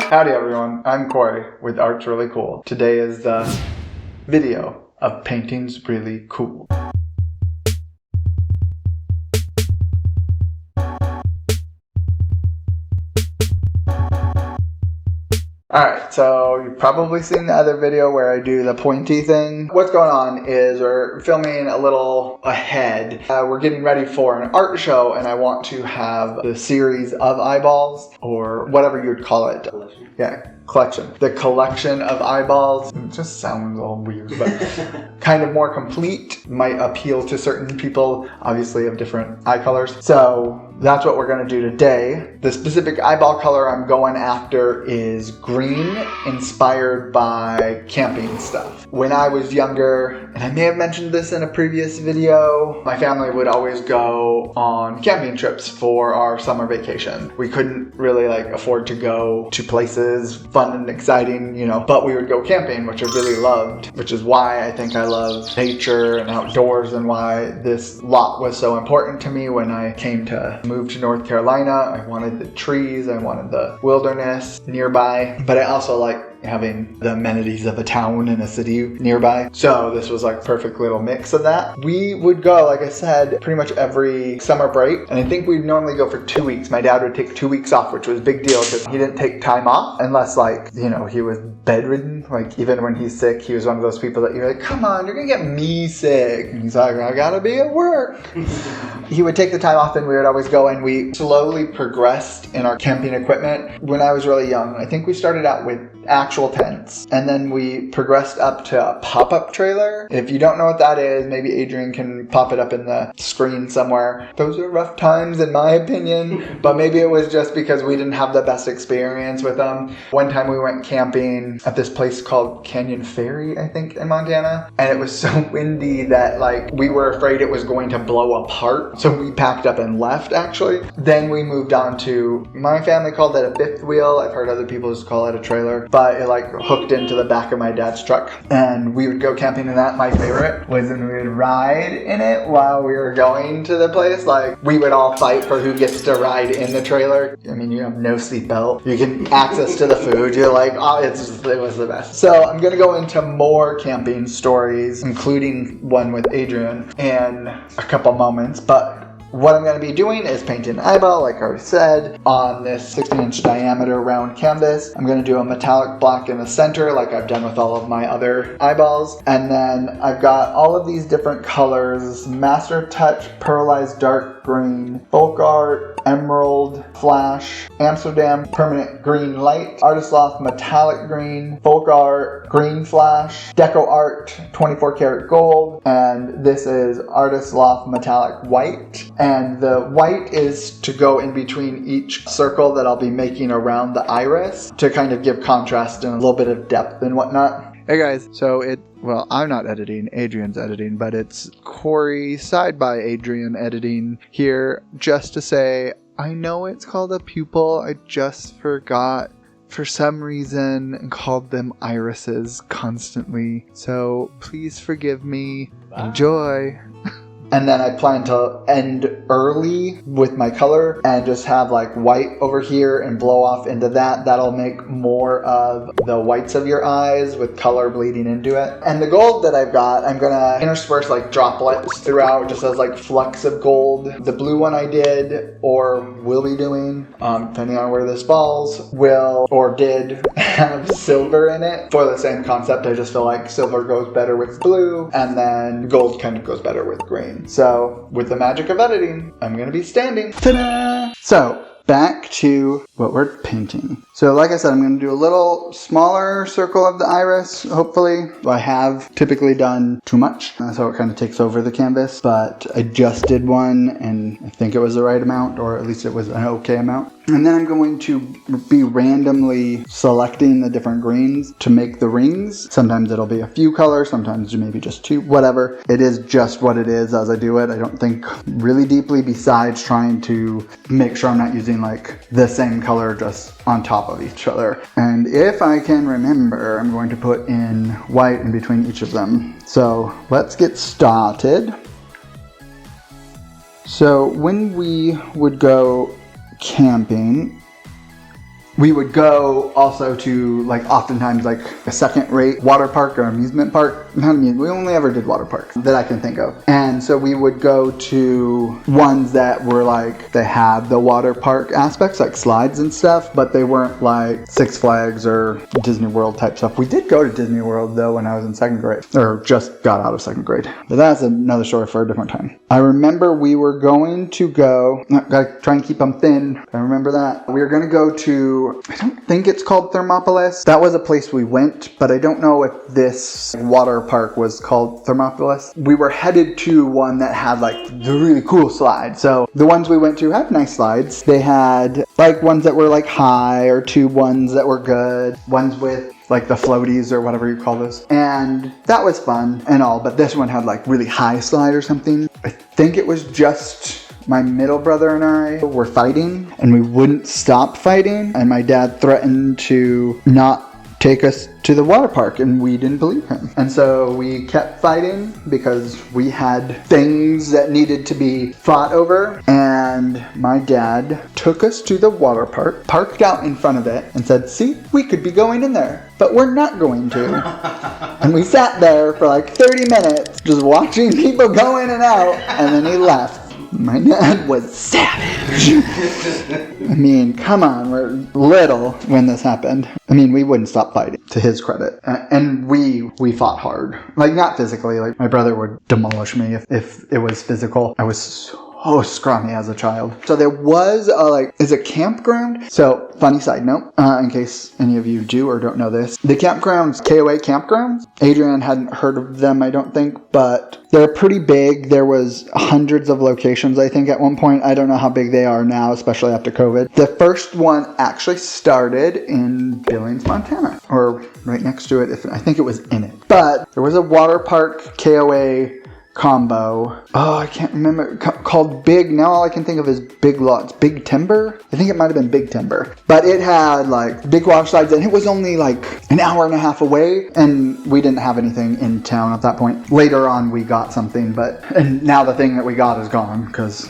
Howdy everyone, I'm Corey with Art's Really Cool. Today is the video of Painting's Really Cool. Alright, so you've probably seen the other video where I do the pointy thing. What's going on is we're filming a little ahead. We're getting ready for an art show and I want to have the series of eyeballs, or whatever you'd call it. Collection. Yeah, collection. The collection of eyeballs. It just sounds all weird, but kind of more complete. Might appeal to certain people, obviously of different eye colors. So that's what we're going to do today. The specific eyeball color I'm going after is green, inspired by camping stuff. When I was younger, and I may have mentioned this in a previous video, my family would always go on camping trips for our summer vacation. We couldn't really afford to go to places fun and exciting, but we would go camping, which I really loved, which is why I think I love nature and outdoors and why this lot was so important to me when I came to move to North Carolina. I wanted the trees, I wanted the wilderness nearby, but I also like having the amenities of a town and a city nearby. So this was like perfect little mix of that. We would go, like I said, pretty much every summer break. And I think we'd normally go for 2 weeks. My dad would take 2 weeks off, which was a big deal because he didn't take time off unless he was bedridden. Even when he's sick, he was one of those people that you're like, come on, you're gonna get me sick. And he's like, I gotta be at work. He would take the time off and we would always go, and we slowly progressed in our camping equipment. When I was really young, I think we started out with actual tents, and then we progressed up to a pop-up trailer. If you don't know what that is, maybe Adrian can pop it up in the screen somewhere. Those are rough times in my opinion, but maybe it was just because we didn't have the best experience with them. One time we went camping at this place called Canyon Ferry, I think, in Montana, and it was so windy that we were afraid it was going to blow apart, so we packed up and left actually. Then we moved on to, my family called it a fifth wheel. I've heard other people just call it a trailer, but it hooked into the back of my dad's truck, and we would go camping in that. My favorite was when we would ride in it while we were going to the place. We would all fight for who gets to ride in the trailer. I mean, you have no seatbelt, you can access to the food, you're like, oh, it was the best. So I'm gonna go into more camping stories, including one with Adrian in a couple moments, but what I'm going to be doing is painting an eyeball, like I already said, on this 16-inch diameter round canvas. I'm going to do a metallic black in the center, like I've done with all of my other eyeballs. And then I've got all of these different colors: Master Touch, Pearlized Dark Green, FolkArt, Emerald, Flash, Amsterdam, Permanent Green Light, Artist Loft Metallic Green, FolkArt, Green Flash, DecoArt 24 karat gold, and this is Artist Loft Metallic White. And the white is to go in between each circle that I'll be making around the iris to kind of give contrast and a little bit of depth and whatnot. Hey guys, so I'm not editing, Adrian's editing, but it's Corey side by Adrian editing here, just to say, I know it's called a pupil, I just forgot for some reason and called them irises constantly, so please forgive me. Bye. Enjoy. And then I plan to end early with my color and just have white over here and blow off into that. That'll make more of the whites of your eyes with color bleeding into it. And the gold that I've got, I'm gonna intersperse droplets throughout, just as flecks of gold. The blue one I did, or will be doing, depending on where this falls, did have silver in it. For the same concept, I just feel like silver goes better with blue, and then gold kind of goes better with green. So, with the magic of editing, I'm going to be standing. Ta-da! So, back to what we're painting. So like I said, I'm going to do a little smaller circle of the iris, hopefully. I have typically done too much, so it kind of takes over the canvas, but I just did one and I think it was the right amount, or at least it was an okay amount. And then I'm going to be randomly selecting the different greens to make the rings. Sometimes it'll be a few colors, sometimes maybe just two, whatever. It is just what it is as I do it. I don't think really deeply besides trying to make sure I'm not using the same color just on top of each other. And if I can remember, I'm going to put in white in between each of them. So let's get started. So when we would go camping, we would go also to like oftentimes like a second-rate water park or amusement park. Not amusement, we only ever did water parks that I can think of. And so we would go to ones that were like, they had the water park aspects like slides and stuff, but they weren't like Six Flags or Disney World type stuff. We did go to Disney World though when I was in second grade, or just got out of second grade. But that's another story for a different time. I remember we were going to go, gotta try and keep them thin. I remember that. We were going to go to, I don't think it's called Thermopolis. That was a place we went, but I don't know if this water park was called Thermopolis. We were headed to one that had like the really cool slides. So the ones we went to had nice slides. They had like ones that were like high, or two ones that were good, ones with like the floaties or whatever you call those. And that was fun and all, but this one had like really high slide or something. I think it was just my middle brother and I were fighting, and we wouldn't stop fighting, and my dad threatened to not take us to the water park, and we didn't believe him. And so we kept fighting because we had things that needed to be fought over, and my dad took us to the water park, parked out in front of it, and said, see, we could be going in there, but we're not going to. And we sat there for like 30 minutes just watching people go in and out, and then he left. My dad was savage. I mean, come on, we're little when this happened. I mean, we wouldn't stop fighting, to his credit. And we fought hard. Like, not physically. Like, my brother would demolish me if it was physical. I was so scrawny as a child. So there was is a campground. So, funny side note, in case any of you do or don't know this. The campgrounds, KOA campgrounds, Adrian hadn't heard of them, I don't think, but they're pretty big. There was hundreds of locations, I think, at one point. I don't know how big they are now, especially after COVID. The first one actually started in Billings, Montana, or right next to it. I think it was in it. But there was a water park KOA combo. Oh, I can't remember. Called Big. Now all I can think of is Big Lots. Big Timber? I think it might have been Big Timber. But it had like big water slides, and it was only like an hour and a half away, and we didn't have anything in town at that point. Later on we got something, and now the thing that we got is gone because,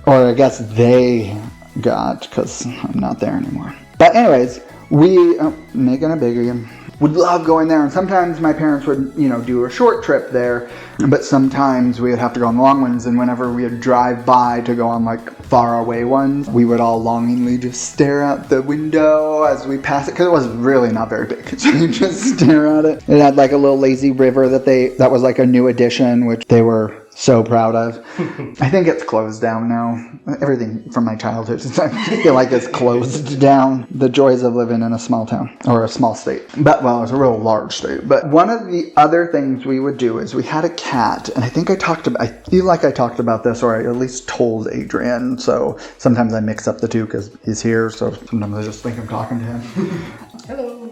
or I guess they got, because I'm not there anymore. But anyways, we, making a big again, would love going there, and sometimes my parents would, do a short trip there, but sometimes we would have to go on long ones, and whenever we would drive by to go on like far away ones, we would all longingly just stare out the window as we pass it, because it was really not very big, so you just stare at it. It had like a little lazy river that was like a new addition, which they were so proud of. I think it's closed down now. Everything from my childhood, I feel like it's closed down. The joys of living in a small town, or a small state. But, well, it's a real large state. But one of the other things we would do is we had a cat, and I feel like I talked about this, or I at least told Adrian, so sometimes I mix up the two because he's here, so sometimes I just think I'm talking to him. Hello.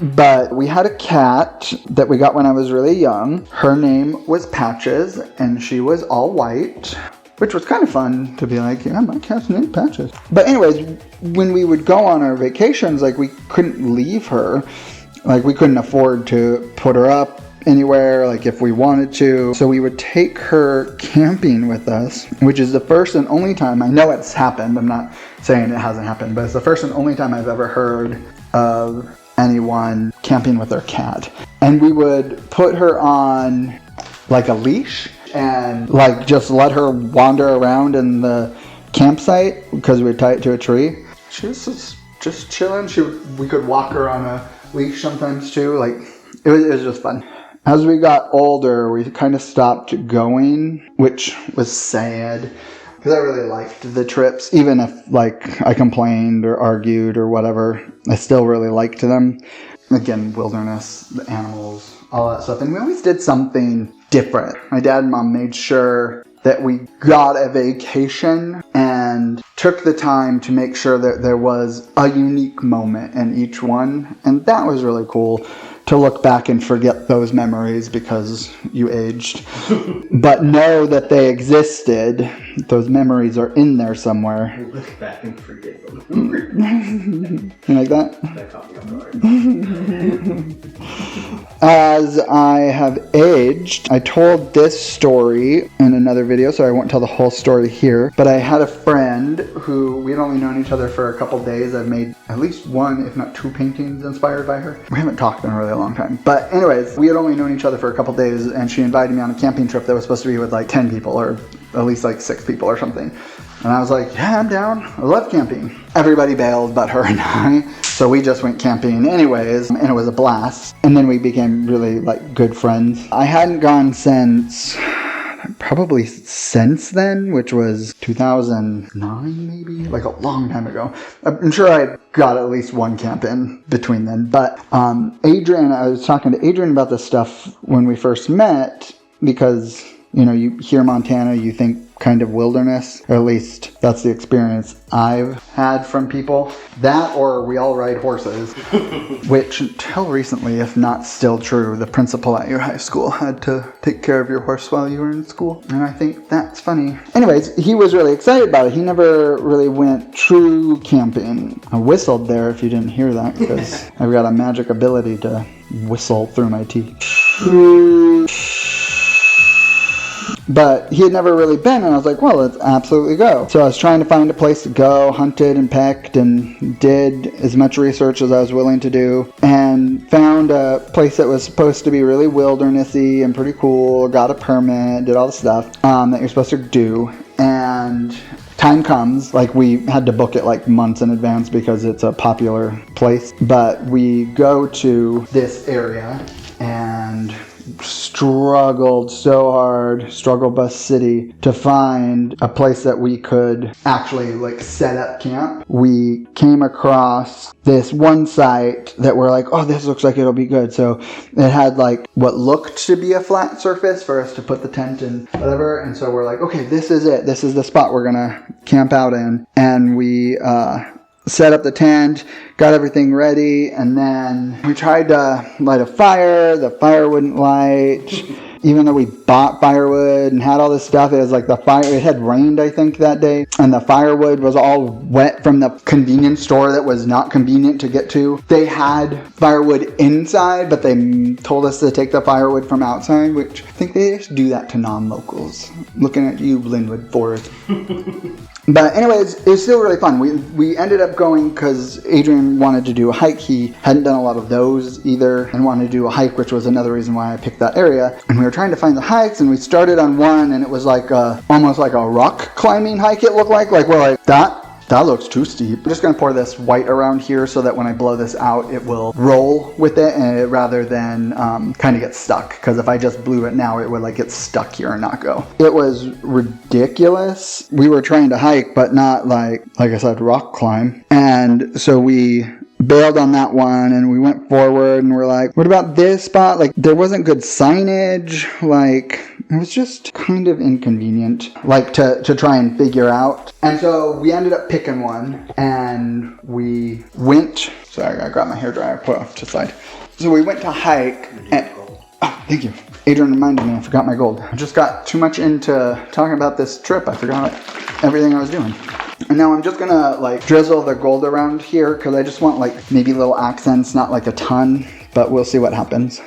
But we had a cat that we got when I was really young. Her name was Patches, and she was all white, which was kind of fun to be like, yeah, my cat's named Patches. But anyways, when we would go on our vacations, like, we couldn't leave her. Like, we couldn't afford to put her up anywhere, like, if we wanted to. So we would take her camping with us, which is the first and only time, I know it's happened, I'm not saying it hasn't happened, but it's the first and only time I've ever heard of anyone camping with their cat. And we would put her on like a leash and like just let her wander around in the campsite because we would tie it to a tree. She was just chilling. We could walk her on a leash sometimes too. Like, it was just fun. As we got older, we kind of stopped going, which was sad. Because I really liked the trips, even if, like, I complained or argued or whatever, I still really liked them. Again, wilderness, the animals, all that stuff. And we always did something different. My dad and mom made sure that we got a vacation and took the time to make sure that there was a unique moment in each one. And that was really cool, to look back and forget those memories because you aged. But know that they existed. Those memories are in there somewhere. You look back and forget them. You like that? That caught me off guard. As I have aged, I told this story in another video, so I won't tell the whole story here, but I had a friend who we'd only known each other for a couple days. I've made at least one, if not two paintings inspired by her. We haven't talked in a really long time. But anyways, we had only known each other for a couple days, and she invited me on a camping trip that was supposed to be with like 10 people, or at least like 6 people or something. And I was like, yeah, I'm down. I love camping. Everybody bailed but her and I. So we just went camping anyways, and it was a blast. And then we became really like good friends. I hadn't gone probably since then, which was 2009 maybe, like a long time ago. I'm sure I got at least one camp in between then. But Adrian, I was talking to Adrian about this stuff when we first met, because you know, you hear Montana, you think kind of wilderness, or at least that's the experience I've had from people. That, or we all ride horses, which until recently, if not still true, the principal at your high school had to take care of your horse while you were in school. And I think that's funny. Anyways, he was really excited about it. He never really went true camping. I whistled there if you didn't hear that, because I've got a magic ability to whistle through my teeth. But he had never really been, and I was like, well, let's absolutely go. So I was trying to find a place to go, hunted and pecked, and did as much research as I was willing to do, and found a place that was supposed to be really wildernessy and pretty cool, got a permit, did all the stuff that you're supposed to do, and time comes, like we had to book it like months in advance because it's a popular place, but we go to this area and struggled so hard, struggle bus city, to find a place that we could actually like set up camp. We came across this one site that we're like, oh, this looks like it'll be good. So it had like what looked to be a flat surface for us to put the tent and whatever. And so we're like, okay, this is it. This is the spot we're gonna camp out in. And we set up the tent, got everything ready, and then we tried to light a fire. The fire wouldn't light. Even though we bought firewood and had all this stuff, it was like the fire, it had rained, I think, that day, and the firewood was all wet from the convenience store that was not convenient to get to. They had firewood inside, but they told us to take the firewood from outside, which I think they just do that to non-locals. Looking at you, Linwood Forest. But anyways, it was still really fun. We ended up going because Adrian wanted to do a hike. He hadn't done a lot of those either, and wanted to do a hike, which was another reason why I picked that area. And we were trying to find the hikes, and we started on one, and it was like almost like a rock climbing hike, it looked like. Like, we're like, that looks too steep. I'm just going to pour this white around here so that when I blow this out, it will roll with it, and rather than kind of get stuck. Because if I just blew it now, it would like get stuck here and not go. It was ridiculous. We were trying to hike, but not like I said, rock climb. And so we bailed on that one, and we went forward, and we're like, what about this spot? Like, there wasn't good signage. Like, it was just kind of inconvenient, like, to try and figure out. And so we ended up picking one, and we went, sorry, I got my hairdryer put off to the side. So we went to hike, and, oh, thank you. Adrian reminded me I forgot my gold. I just got too much into talking about this trip. I forgot everything I was doing. And now I'm just gonna like drizzle the gold around here because I just want like maybe little accents, not like a ton, but we'll see what happens.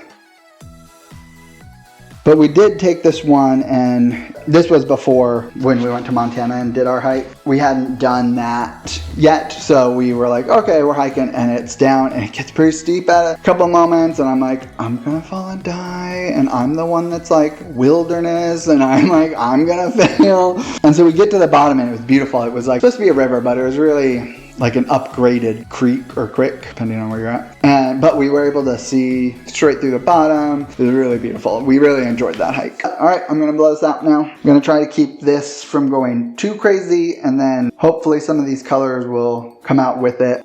But we did take this one, and this was before when we went to Montana and did our hike. We hadn't done that yet, so we were like, okay, we're hiking, and it's down, and it gets pretty steep at a couple moments, and I'm like, I'm gonna fall and die, and I'm the one that's like wilderness, and I'm like, I'm gonna fail. And so we get to the bottom, and it was beautiful. It was like supposed to be a river, but it was really like an upgraded creek or crick, depending on where you're at. But we were able to see straight through the bottom. It was really beautiful. We really enjoyed that hike. All right, I'm gonna blow this out now. I'm gonna try to keep this from going too crazy, and then hopefully some of these colors will come out with it.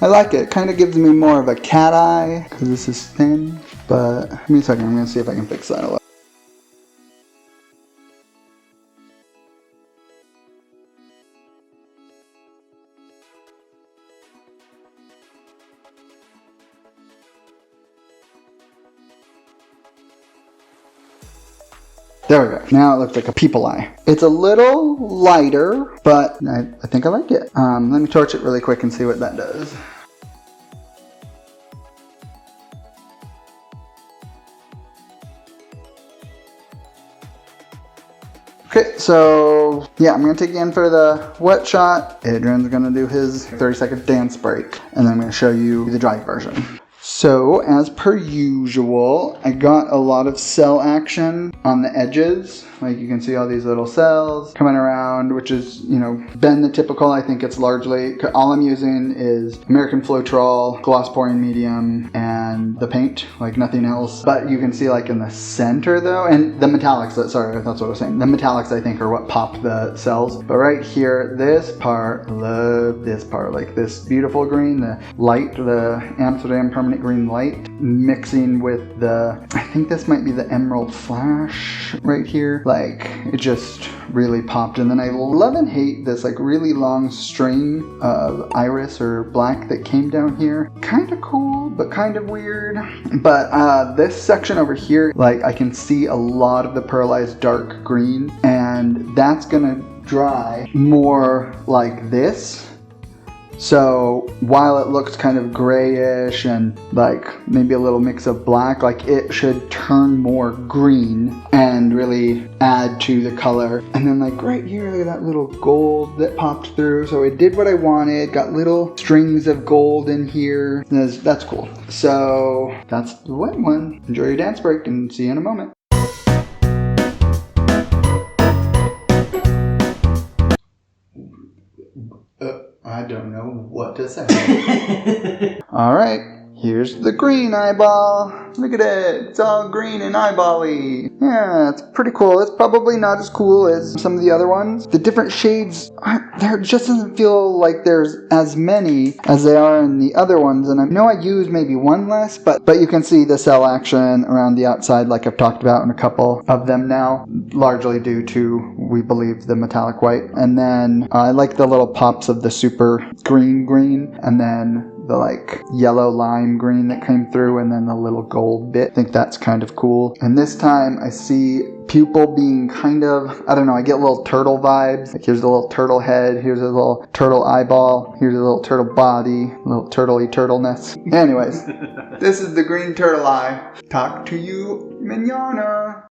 I like it. Kind of gives me more of a cat eye because this is thin. But give me a second. I'm going to see if I can fix that a little. There we go. Now it looks like a people eye. It's a little lighter, but I think I like it. Let me torch it really quick and see what that does. Okay, so yeah, I'm gonna take you in for the wet shot. Adrian's gonna do his 30-second dance break, and then I'm gonna show you the dry version. So, as per usual, I got a lot of cell action on the edges. Like you can see all these little cells coming around, which is, you know, been the typical. I think it's largely, all I'm using is American Floetrol, gloss pouring medium, and the paint, like nothing else. But you can see like in the center though, and the metallics, sorry, that's what I was saying. The metallics I think are what pop the cells. But right here, this part, love this part, like this beautiful green, the light, the Amsterdam permanent green light mixing with the, I think this might be the emerald flash right here. Like it just really popped. And then I love and hate this like really long string of iris or black that came down here. Kind of cool, but kind of weird. But this section over here, like I can see a lot of the pearlized dark green, and that's gonna dry more like this. So while it looks kind of grayish and like maybe a little mix of black, like it should turn more green and really add to the color. And then like right here, look at that little gold that popped through. So it did what I wanted, got little strings of gold in here. That's cool. So that's the wet one. Enjoy your dance break and see you in a moment. I don't know what to say. All right, here's the green eyeball. Look at it, it's all green and eyeball-y. Yeah, it's pretty cool. It's probably not as cool as some of the other ones. The different shades, there just doesn't feel like there's as many as they are in the other ones. And I know I use maybe one less, but you can see the cell action around the outside like I've talked about in a couple of them now, largely due to, we believe, the metallic white. And then I like the little pops of the super green, and then the like yellow lime green that came through, and then the little gold bit. I think that's kind of cool. And this time I see pupil being kind of, I don't know, I get little turtle vibes. Like here's a little turtle head, here's a little turtle eyeball, here's a little turtle body, a little turtley turtleness. Anyways, this is the green turtle eye. Talk to you manana.